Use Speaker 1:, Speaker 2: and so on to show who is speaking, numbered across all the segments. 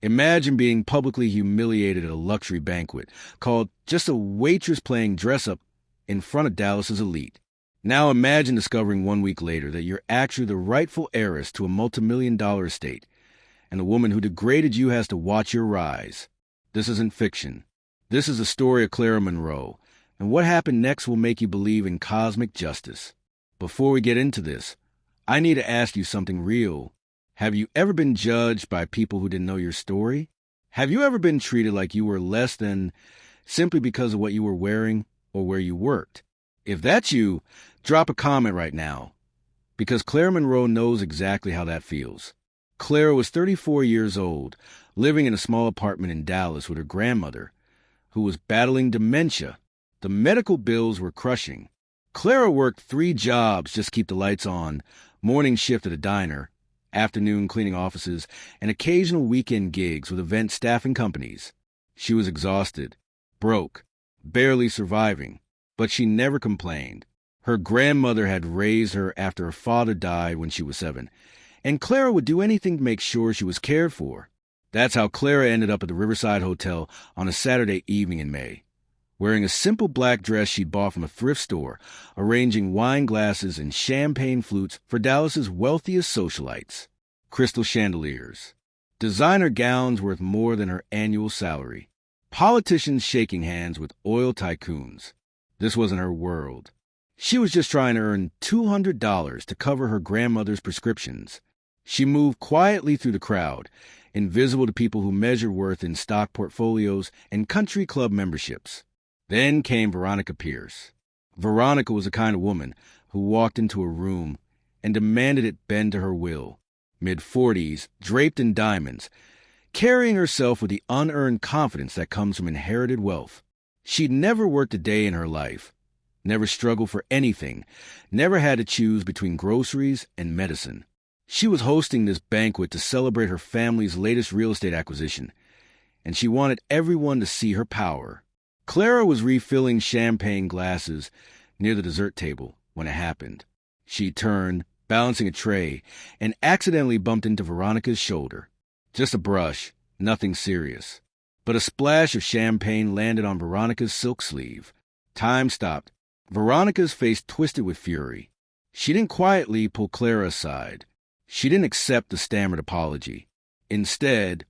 Speaker 1: Imagine being publicly humiliated at a luxury banquet, called just a waitress playing dress-up in front of Dallas's elite. Now imagine discovering 1 week later that you're actually the rightful heiress to a multimillion-dollar estate, and the woman who degraded you has to watch your rise. This isn't fiction. This is the story of Clara Monroe, and what happened next will make you believe in cosmic justice. Before we get into this, I need to ask you something real. Have you ever been judged by people who didn't know your story? Have you ever been treated like you were less than simply because of what you were wearing or where you worked? If that's you, drop a comment right now, because Clara Monroe knows exactly how that feels. Clara was 34 years old, living in a small apartment in Dallas with her grandmother, who was battling dementia. The medical bills were crushing. Clara worked 3 jobs just to keep the lights on: morning shift at a diner, afternoon cleaning offices, and occasional weekend gigs with event staffing companies. She was exhausted, broke, barely surviving, but she never complained. Her grandmother had raised her after her father died when she was 7, and Clara would do anything to make sure she was cared for. That's how Clara ended up at the Riverside Hotel on a Saturday evening in May, wearing a simple black dress she'd bought from a thrift store, arranging wine glasses and champagne flutes for Dallas's wealthiest socialites, crystal chandeliers, designer gowns worth more than her annual salary, politicians shaking hands with oil tycoons. This wasn't her world. She was just trying to earn $200 to cover her grandmother's prescriptions. She moved quietly through the crowd, invisible to people who measure worth in stock portfolios and country club memberships. Then came Veronica Pierce. Veronica was the kind of woman who walked into a room and demanded it bend to her will. Mid-40s, draped in diamonds, carrying herself with the unearned confidence that comes from inherited wealth. She'd never worked a day in her life, never struggled for anything, never had to choose between groceries and medicine. She was hosting this banquet to celebrate her family's latest real estate acquisition, and she wanted everyone to see her power. Clara was refilling champagne glasses near the dessert table when it happened. She turned, balancing a tray, and accidentally bumped into Veronica's shoulder. Just a brush, nothing serious. But a splash of champagne landed on Veronica's silk sleeve. Time stopped. Veronica's face twisted with fury. She didn't quietly pull Clara aside. She didn't accept the stammered apology. Instead,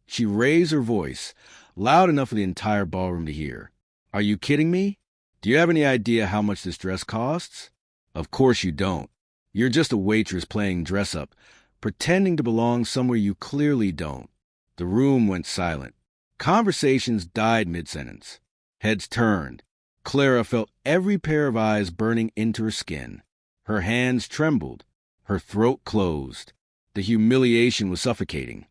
Speaker 1: she raised her voice, loud enough for the entire ballroom to hear. "Are you kidding me? Do you have any idea how much this dress costs? Of course you don't. You're just a waitress playing dress-up, pretending to belong somewhere you clearly don't." The room went silent. Conversations died mid-sentence. Heads turned. Clara felt every pair of eyes burning into her skin. Her hands trembled. Her throat closed. The humiliation was suffocating.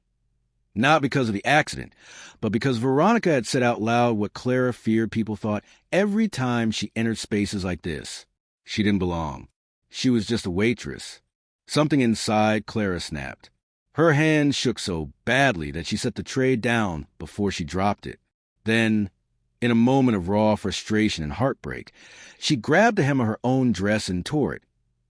Speaker 1: Not because of the accident, but because Veronica had said out loud what Clara feared people thought every time she entered spaces like this. She didn't belong. She was just a waitress. Something inside Clara snapped. Her hand shook so badly that she set the tray down before she dropped it. Then, in a moment of raw frustration and heartbreak, she grabbed the hem of her own dress and tore it,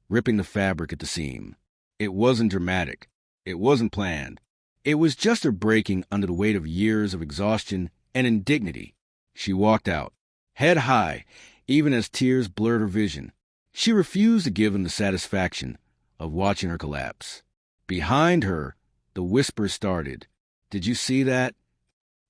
Speaker 1: ripping the fabric at the seam. It wasn't dramatic. It wasn't planned. It was just her breaking under the weight of years of exhaustion and indignity. She walked out, head high, even as tears blurred her vision. She refused to give them the satisfaction of watching her collapse. Behind her, the whisper started. "Did you see that?"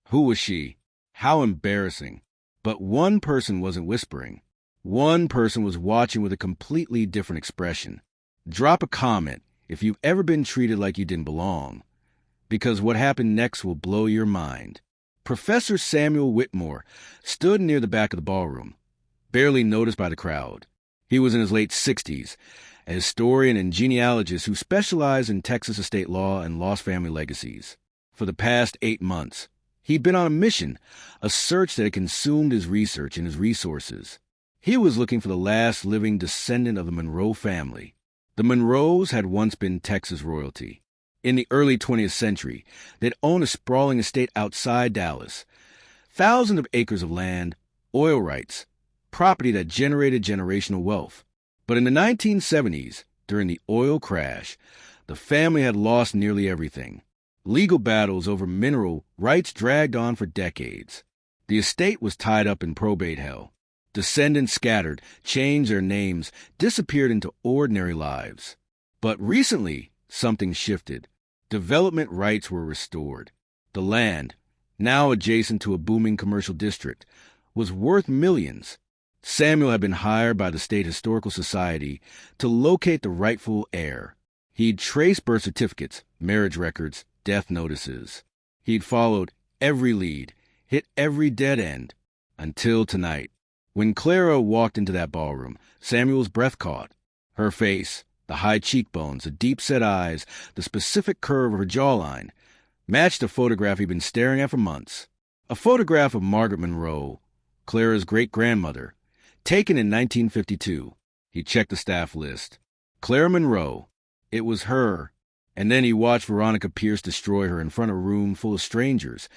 Speaker 1: Who was she? How embarrassing. But one person wasn't whispering. One person was watching with a completely different expression. Drop a comment if you've ever been treated like you didn't belong, because what happened next will blow your mind. Professor Samuel Whitmore stood near the back of the ballroom, barely noticed by the crowd. He was in his late 60s, a historian and genealogist who specialized in Texas estate law and lost family legacies. For the past 8 months, he'd been on a mission, a search that had consumed his research and his resources. He was looking for the last living descendant of the Monroe family. The Monroes had once been Texas royalty. In the early 20th century, they'd owned a sprawling estate outside Dallas. Thousands of acres of land, oil rights, property that generated generational wealth. But in the 1970s, during the oil crash, the family had lost nearly everything. Legal battles over mineral rights dragged on for decades. The estate was tied up in probate hell. Descendants scattered, changed their names, disappeared into ordinary lives. But recently, something shifted. Development rights were restored. The land, now adjacent to a booming commercial district, was worth millions. Samuel had been hired by the State Historical Society to locate the rightful heir. He'd traced birth certificates, marriage records, death notices. He'd followed every lead, hit every dead end, until tonight. When Clara walked into that ballroom, Samuel's breath caught. Her face, the high cheekbones, the deep-set eyes, the specific curve of her jawline, matched a photograph he'd been staring at for months. A photograph of Margaret Monroe, Clara's great-grandmother, taken in 1952. He checked the staff list. Clara Monroe. It was her. And then he watched Veronica Pierce destroy her in front of a room full of strangers,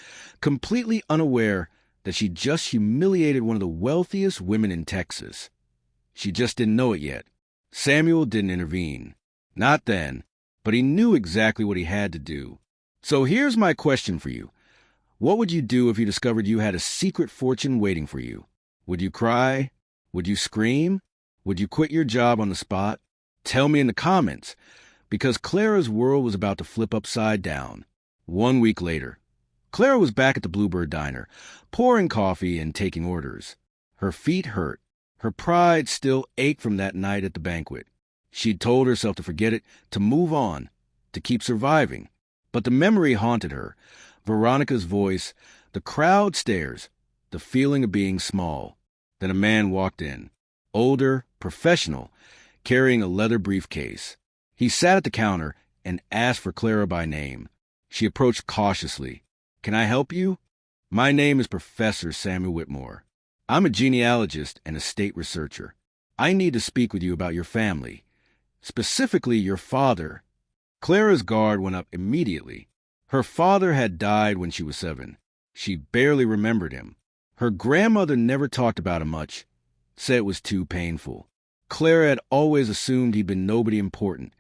Speaker 1: completely unaware that she just humiliated one of the wealthiest women in Texas. She just didn't know it yet. Samuel didn't intervene. Not then, but he knew exactly what he had to do. So here's my question for you. What would you do if you discovered you had a secret fortune waiting for you? Would you cry? Would you scream? Would you quit your job on the spot? Tell me in the comments, because Clara's world was about to flip upside down. 1 week later, Clara was back at the Bluebird Diner, pouring coffee and taking orders. Her feet hurt. Her pride still ached from that night at the banquet. She'd told herself to forget it, to move on, to keep surviving. But the memory haunted her. Veronica's voice, the crowd stares, the feeling of being small. Then a man walked in, older, professional, carrying a leather briefcase. He sat at the counter and asked for Clara by name. She approached cautiously. "Can I help you?" "My name is Professor Samuel Whitmore. I'm a genealogist and estate researcher. I need to speak with you about your family, specifically your father." Clara's guard went up immediately. Her father had died when she was 7. She barely remembered him. Her grandmother never talked about him much, said it was too painful. Clara had always assumed he'd been nobody important,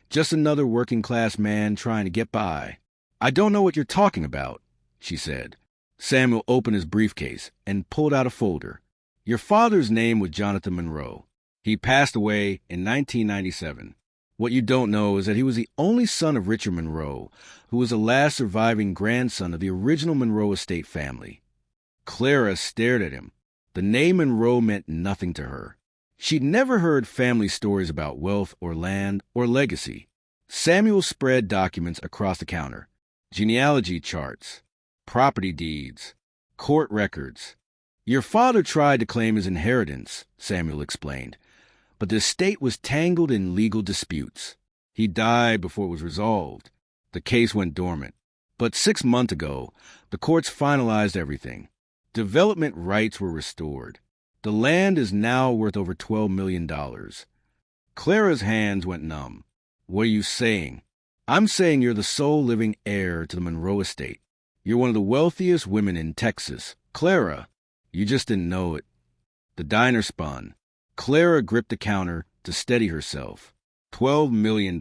Speaker 1: just another working-class man trying to get by. "I don't know what you're talking about," she said. Samuel opened his briefcase and pulled out a folder. "Your father's name was Jonathan Monroe. He passed away in 1997. What you don't know is that he was the only son of Richard Monroe, who was the last surviving grandson of the original Monroe estate family." Clara stared at him. The name Monroe meant nothing to her. She'd never heard family stories about wealth or land or legacy. Samuel spread documents across the counter. Genealogy charts, property deeds, court records. "Your father tried to claim his inheritance," Samuel explained, "but the estate was tangled in legal disputes. He died before it was resolved. The case went dormant. But 6 months ago, the courts finalized everything. Development rights were restored. The land is now worth over $12 million. Clara's hands went numb. "What are you saying?" "I'm saying you're the sole living heir to the Monroe estate. You're one of the wealthiest women in Texas. Clara, you just didn't know it." The diner spun. Clara gripped the counter to steady herself. $12 million.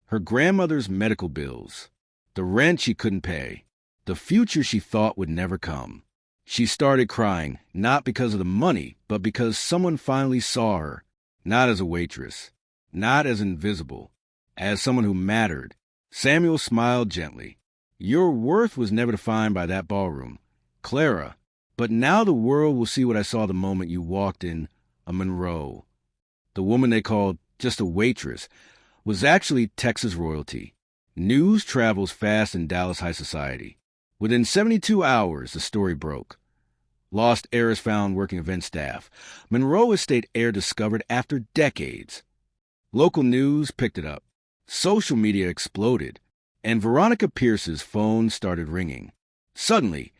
Speaker 1: Her grandmother's medical bills. The rent she couldn't pay. The future she thought would never come. She started crying, not because of the money, but because someone finally saw her, not as a waitress, not as invisible, as someone who mattered. Samuel smiled gently. "Your worth was never defined by that ballroom, Clara, but now the world will see what I saw the moment you walked in. A Monroe, the woman they called just a waitress, was actually Texas royalty. News travels fast in Dallas high society. Within 72 hours, the story broke. Lost heiress found working event staff. Monroe estate heir discovered after decades. Local news picked it up. Social media exploded, and Veronica Pierce's phone started ringing. Suddenly,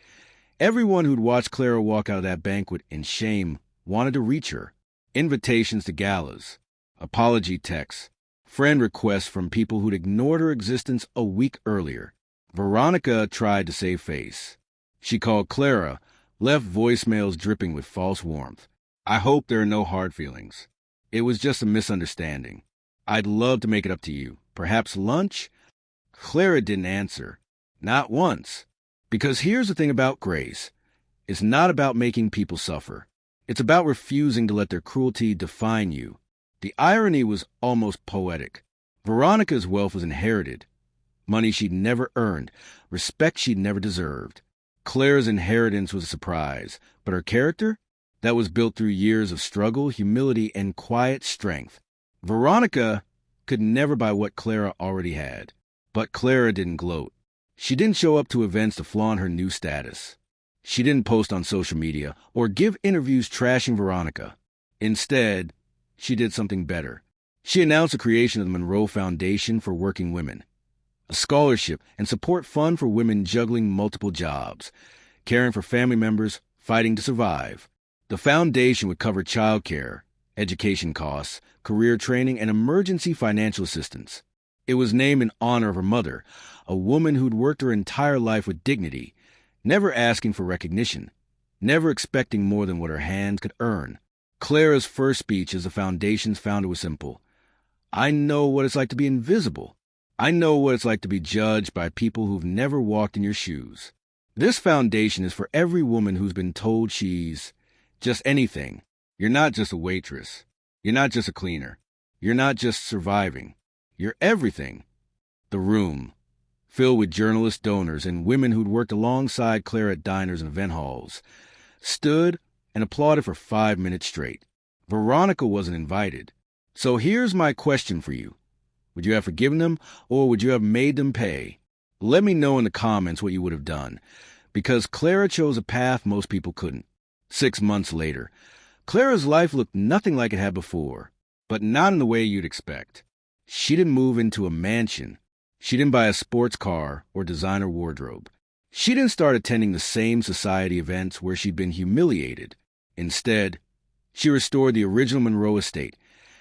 Speaker 1: everyone who'd watched Clara walk out of that banquet in shame wanted to reach her. Invitations to galas, apology texts, friend requests from people who'd ignored her existence a week earlier. Veronica tried to save face. She called Clara, left voicemails dripping with false warmth. "I hope there are no hard feelings. It was just a misunderstanding. I'd love to make it up to you. Perhaps lunch?" Clara didn't answer. Not once. Because here's the thing about grace. It's not about making people suffer. It's about refusing to let their cruelty define you. The irony was almost poetic. Veronica's wealth was inherited. Money she'd never earned, respect she'd never deserved. Clara's inheritance was a surprise, but her character? That was built through years of struggle, humility, and quiet strength. Veronica could never buy what Clara already had. But Clara didn't gloat. She didn't show up to events to flaunt her new status. She didn't post on social media or give interviews trashing Veronica. Instead, she did something better. She announced the creation of the Monroe Foundation for Working Women, a scholarship and support fund for women juggling multiple jobs, caring for family members, fighting to survive. The foundation would cover childcare, education costs, career training, and emergency financial assistance. It was named in honor of her mother, a woman who'd worked her entire life with dignity, never asking for recognition, never expecting more than what her hands could earn. Clara's first speech as the foundation's founder was simple. I know what it's like to be invisible. I know what it's like to be judged by people who've never walked in your shoes. This foundation is for every woman who's been told she's just anything. You're not just a waitress. You're not just a cleaner. You're not just surviving. You're everything. The room, filled with journalist donors and women who'd worked alongside Clara at diners and event halls, stood and applauded for 5 minutes straight. Veronica wasn't invited. So here's my question for you. Would you have forgiven them, or would you have made them pay? Let me know in the comments what you would have done, because Clara chose a path most people couldn't. 6 months later, Clara's life looked nothing like it had before, but not in the way you'd expect. She didn't move into a mansion. She didn't buy a sports car or designer wardrobe. She didn't start attending the same society events where she'd been humiliated. Instead, she restored the original Monroe estate.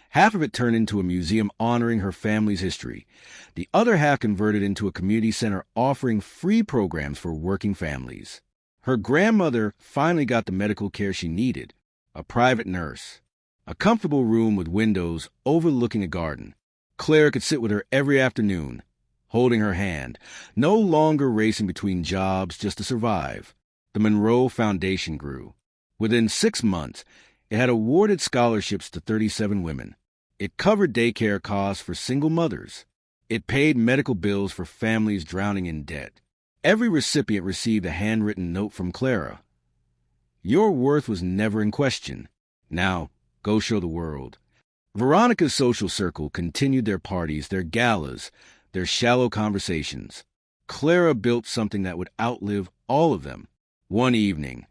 Speaker 1: Half of it turned into a museum honoring her family's history. The other half converted into a community center offering free programs for working families. Her grandmother finally got the medical care she needed, a private nurse, a comfortable room with windows overlooking a garden. Clara could sit with her every afternoon, holding her hand, no longer racing between jobs just to survive. The Monroe Foundation grew. Within 6 months, it had awarded scholarships to 37 women. It covered daycare costs for single mothers. It paid medical bills for families drowning in debt. Every recipient received a handwritten note from Clara. Your worth was never in question. Now, go show the world. Veronica's social circle continued their parties, their galas, their shallow conversations. Clara built something that would outlive all of them. One evening,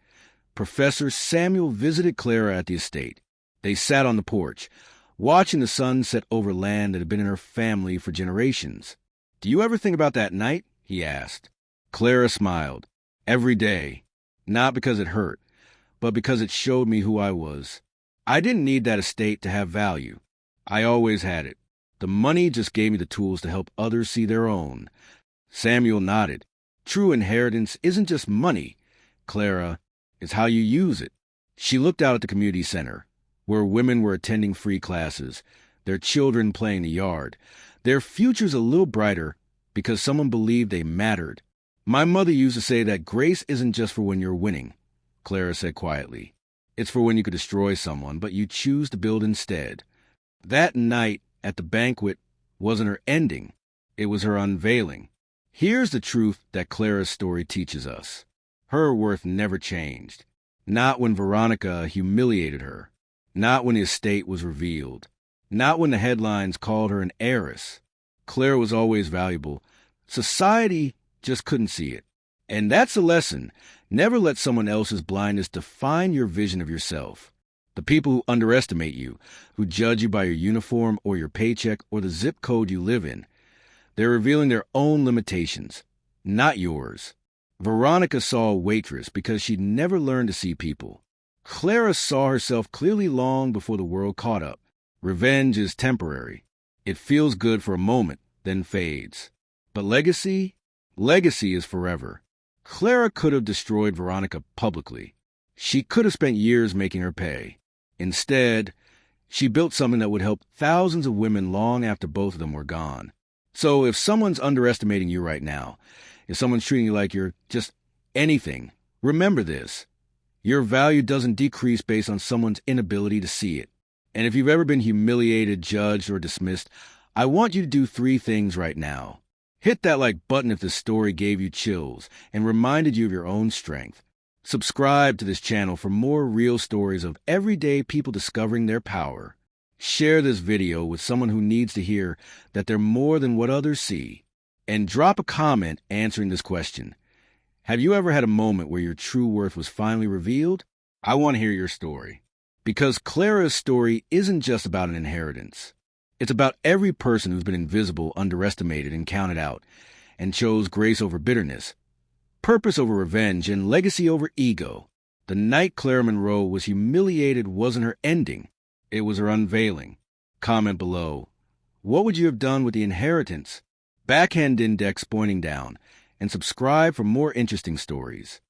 Speaker 1: Professor Samuel visited Clara at the estate. They sat on the porch, watching the sun set over land that had been in her family for generations. Do you ever think about that night? He asked. Clara smiled. Every day. Not because it hurt, but because it showed me who I was. I didn't need that estate to have value. I always had it. The money just gave me the tools to help others see their own. Samuel nodded. True inheritance isn't just money, Clara. It's how you use it. She looked out at the community center, where women were attending free classes, their children playing in the yard, their futures a little brighter because someone believed they mattered. My mother used to say that grace isn't just for when you're winning, Clara said quietly. It's for when you could destroy someone, but you choose to build instead. That night at the banquet wasn't her ending. It was her unveiling. Here's the truth that Clara's story teaches us. Her worth never changed. Not when Veronica humiliated her. Not when the estate was revealed. Not when the headlines called her an heiress. Clara was always valuable. Society just couldn't see it. And that's a lesson. Never let someone else's blindness define your vision of yourself. The people who underestimate you, who judge you by your uniform or your paycheck or the zip code you live in, they're revealing their own limitations, not yours. Veronica saw a waitress because she'd never learned to see people. Clara saw herself clearly long before the world caught up. Revenge is temporary. It feels good for a moment, then fades. But legacy is forever. Clara could have destroyed Veronica publicly. She could have spent years making her pay. Instead, she built something that would help thousands of women long after both of them were gone. So if someone's underestimating you right now, if someone's treating you like you're just anything, remember this. Your value doesn't decrease based on someone's inability to see it. And if you've ever been humiliated, judged, or dismissed, I want you to do 3 things right now. Hit that like button if this story gave you chills and reminded you of your own strength. Subscribe to this channel for more real stories of everyday people discovering their power. Share this video with someone who needs to hear that they're more than what others see. And drop a comment answering this question. Have you ever had a moment where your true worth was finally revealed? I want to hear your story. Because Clara's story isn't just about an inheritance. It's about every person who's been invisible, underestimated, and counted out, and chose grace over bitterness, purpose over revenge, and legacy over ego. The night Clara Monroe was humiliated wasn't her ending. It was her unveiling. Comment below. What would you have done with the inheritance? Backhand index pointing down. And subscribe for more interesting stories.